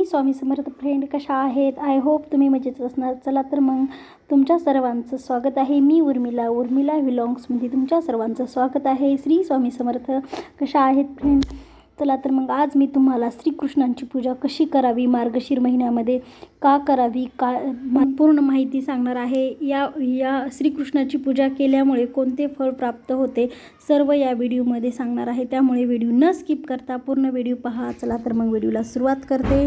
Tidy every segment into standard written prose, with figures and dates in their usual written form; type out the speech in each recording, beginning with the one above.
Swami Samarth friend, कशा आहेत? I hope तुम्ही मजेत असणार. चला तर मग तुमच्या सर्वांचं स्वागत आहे. मी उर्मिला व्लॉग्समध्ये तुमच्या सर्वांचं स्वागत आहे. श्री स्वामी समर्थ. कशा आहेत फ्रेंड? चला तर मग आज मी तुम्हाला श्रीकृष्णांची पूजा कशी करावी, मार्गशीर महिन्यामध्ये का करावी, पूर्ण माहिती सांगणार आहे. या श्रीकृष्णाची पूजा केल्यामुळे कोणते फळ प्राप्त होते सर्व या व्हिडिओमध्ये सांगणार आहे. त्यामुळे व्हिडिओ न स्किप करता पूर्ण व्हिडिओ पहा. चला तर मग व्हिडिओला सुरुवात करते.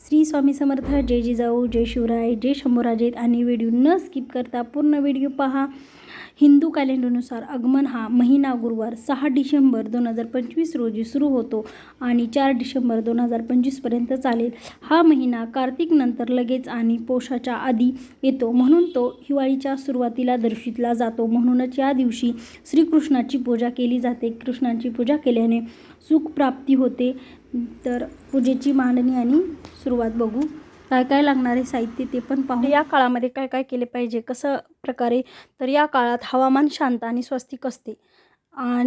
श्री स्वामी समर्थ. जय जिजाऊ, जय शिवराय, जय शंभूराजे. आणि व्हिडिओ न स्किप करता पूर्ण व्हिडिओ पहा. हिंदू कॅलेंडरनुसार आगमन हा महिना गुरुवार 6 डिसेंबर 2025 रोजी सुरू होतो आणि 4 डिसेंबर 2025पर्यंत चालेल. हा महिना कार्तिक नंतर लगेच आणि पौषाच्या आधी येतो, म्हणून तो हिवाळीच्या सुरुवातीला दर्शितला जातो. म्हणूनच या दिवशी श्रीकृष्णाची पूजा केली जाते. कृष्णाची पूजा केल्याने सुख प्राप्ती होते. तर पूजेची मांडणी आणि सुरुवात बघू. काय काय लागणारे साहित्य ते पण पाहू. या काळामध्ये काय काय केले पाहिजे, कसं प्रकारे. तर या काळात हवामान शांत आणि स्वस्तिक असते,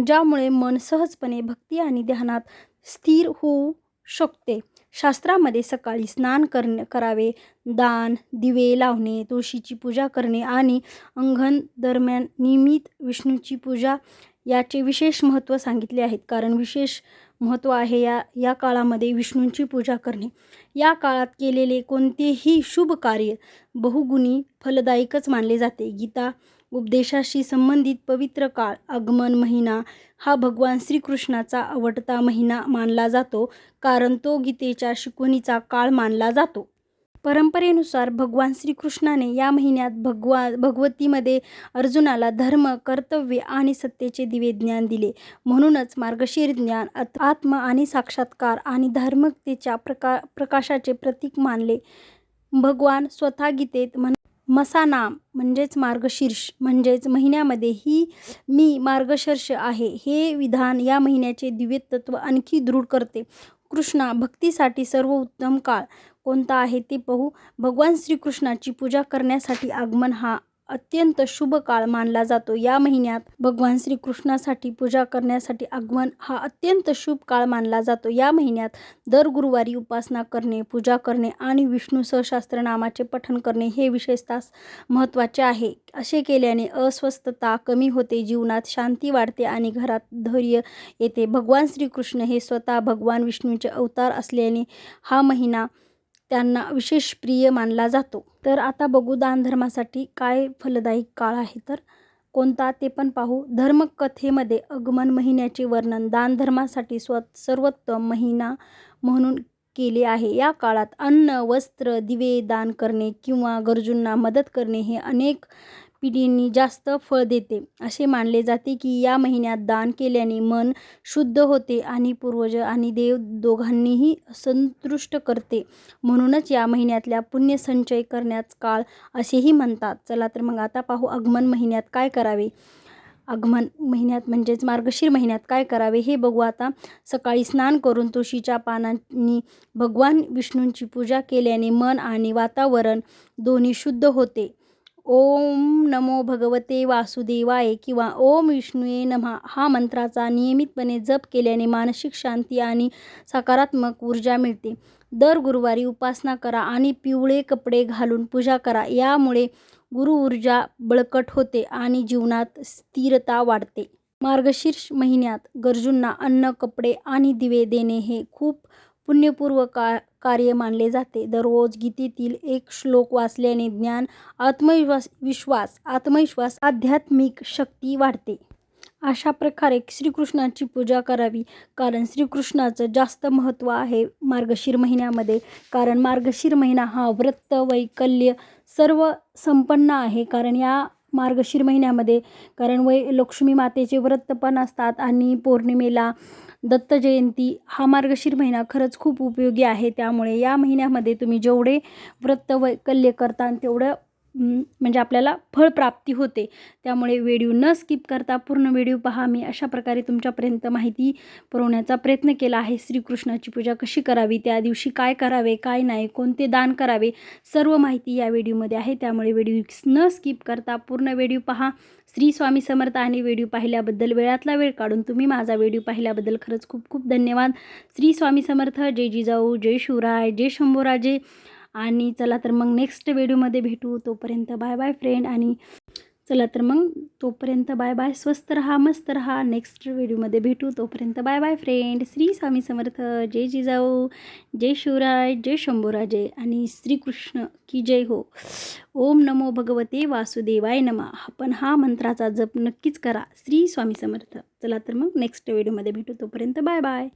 ज्यामुळे मन सहजपणे भक्ती आणि ध्यानात स्थिर होऊ शकते. शास्त्रामध्ये सकाळी स्नान करावे, दान, दिवे लावणे, तुळशीची पूजा करणे आणि अंगण दरम्यान नियमित विष्णूची पूजा याचे विशेष महत्त्व सांगितले आहेत. कारण विशेष महत्त्व आहे या काळामध्ये विष्णूंची पूजा करणे. या काळात केलेले कोणतेही शुभ कार्य बहुगुणी फलदायकच मानले जाते. गीता उपदेशाशी संबंधित पवित्र काळ आगमन महिना हा भगवान श्रीकृष्णाचा आवडता महिना मानला जातो, कारण तो गीतेच्या शिकवणीचा काळ मानला जातो. परंपरेनुसार भगवान श्रीकृष्णाने या महिन्यात भगवतीमध्ये अर्जुनाला धर्म, कर्तव्य आणि सत्तेचे दिवे ज्ञान दिले. म्हणूनच मार्गशीर ज्ञान, आत्म आणि साक्षात्कार आणि धार्मिकतेच्या प्रकाशाचे प्रतीक मानले. भगवान स्वतः गीतेत मसानाम म्हणजेच मार्गशीर्ष म्हणजेच महिन्यामध्ये ही मी मार्गशीर्ष आहे हे विधान या महिन्याचे दिव्य तत्व आणखी दृढ करते. कृष्णा भक्तीसाठी सर्वोत्तम काळ कोणता आहे ते पाहू. भगवान श्रीकृष्णाची पूजा करण्यासाठी आगमन हा अत्यंत शुभ काळ मानला जातो. या महिन्यात भगवान श्रीकृष्णासाठी पूजा करण्यासाठी आगमन हा अत्यंत शुभ काळ मानला जातो. या महिन्यात दर गुरुवारी उपासना करणे, पूजा करणे आणि विष्णू सहस्त्रनामाचे पठण करणे हे विशेषतः महत्त्वाचे आहे. असे केल्याने अस्वस्थता कमी होते, जीवनात शांती वाढते आणि घरात धैर्य येते. भगवान श्रीकृष्ण हे स्वतः भगवान विष्णूचे अवतार असल्याने हा महिना त्यांना विशेष प्रिय मानला जातो. तर आता बघू दानधर्मासाठी काय फलदायी काळ आहे तर कोणता ते पण पाहू. धर्मकथेमध्ये आगमन महिन्याचे वर्णन दानधर्मासाठी सर्वोत्तम महिना म्हणून केले आहे. या काळात अन्न, वस्त्र, दिवे दान करणे किंवा गरजूंना मदत करणे हे अनेक पिढींनी जास्त फळ देते. असे मानले जाते की या महिन्यात दान केल्याने मन शुद्ध होते आणि पूर्वज आणि देव दोघांनीही संतुष्ट करते. म्हणूनच या महिन्यातल्या पुण्य संचय करण्याचा काळ असेही म्हणतात. चला तर मग आता पाहू आगमन महिन्यात काय करावे. आगमन महिन्यात म्हणजेच मार्गशीर महिन्यात काय करावे हे बघू आता. सकाळी स्नान करून तुळशीच्या पानांनी भगवान विष्णूंची पूजा केल्याने मन आणि वातावरण दोन्ही शुद्ध होते. ओम नमो भगवते वासुदेवाय किंवा ओम विष्णुये नमः हा मंत्राचा नियमितपणे जप केल्याने मानसिक शांती आणि सकारात्मक ऊर्जा मिळते. दर गुरुवारी उपासना करा आणि पिवळे कपडे घालून पूजा करा. यामुळे गुरु ऊर्जा बळकट होते आणि जीवनात स्थिरता वाढते. मार्गशीर्ष महिन्यात गरजूंना अन्न, कपडे आणि दिवे देणे हे खूप पुण्यपूर्व कार्य मानले जाते. दररोज गीतेतील एक श्लोक वाचल्याने ज्ञान, आत्मविश्वास, आध्यात्मिक शक्ती वाढते. अशा प्रकारे श्रीकृष्णाची पूजा करावी, कारण श्रीकृष्णाचं जास्त महत्त्व आहे मार्गशीर महिन्यामध्ये. कारण मार्गशीर महिना हा व्रत, वैकल्य सर्व संपन्न आहे. कारण या मार्गशीर महिन्यामध्ये लक्ष्मी मातेचे व्रत पण असतात आणि पौर्णिमेला दत्त जयंती. हा मार्गशीर महिना खरंच खूप उपयोगी आहे. त्यामुळे या महिन्यामध्ये तुम्ही जेवढे व्रत वैकल्य करता तेवढं म्हणजे आपल्याला फळप्राप्ती होते. त्यामुळे व्हिडिओ न स्किप करता पूर्ण व्हिडिओ पहा. मी अशा प्रकारे तुमच्यापर्यंत माहिती पुरवण्याचा प्रयत्न केला आहे. श्रीकृष्णाची पूजा कशी करावी, त्या दिवशी काय करावे, काय नाही, कोणते दान करावे, सर्व माहिती या व्हिडिओमध्ये आहे. त्यामुळे व्हिडिओ न स्किप करता पूर्ण व्हिडिओ पहा. श्री स्वामी समर्थ. आणि व्हिडिओ पाहिल्याबद्दल, वेळातला वेळ काढून तुम्ही माझा व्हिडिओ पाहिल्याबद्दल खरंच खूप खूप धन्यवाद. श्री स्वामी समर्थ. जय जिजाऊ, जय शिवराय, जय शंभूराजे. आणि चला तर मग नेक्स्ट व्हिडिओमध्ये भेटू. तोपर्यंत बाय बाय फ्रेंड. आणि चला तर मग तोपर्यंत बाय बाय. स्वस्त रहा, मस्त रहा. नेक्स्ट व्हिडिओमध्ये भेटू. तोपर्यंत bye bye friend. Shri Swami Samarth. जय जिजाऊ, जय शिवराय, जय शंभूराजे. आणि श्रीकृष्ण की जय हो. ओम नमो भगवते वासुदेवाय नमः. आपण हा मंत्राचा जप नक्कीच करा. श्री स्वामी समर्थ. चला तर मग नेक्स्ट व्हिडिओमध्ये भेटू. तोपर्यंत बाय बाय.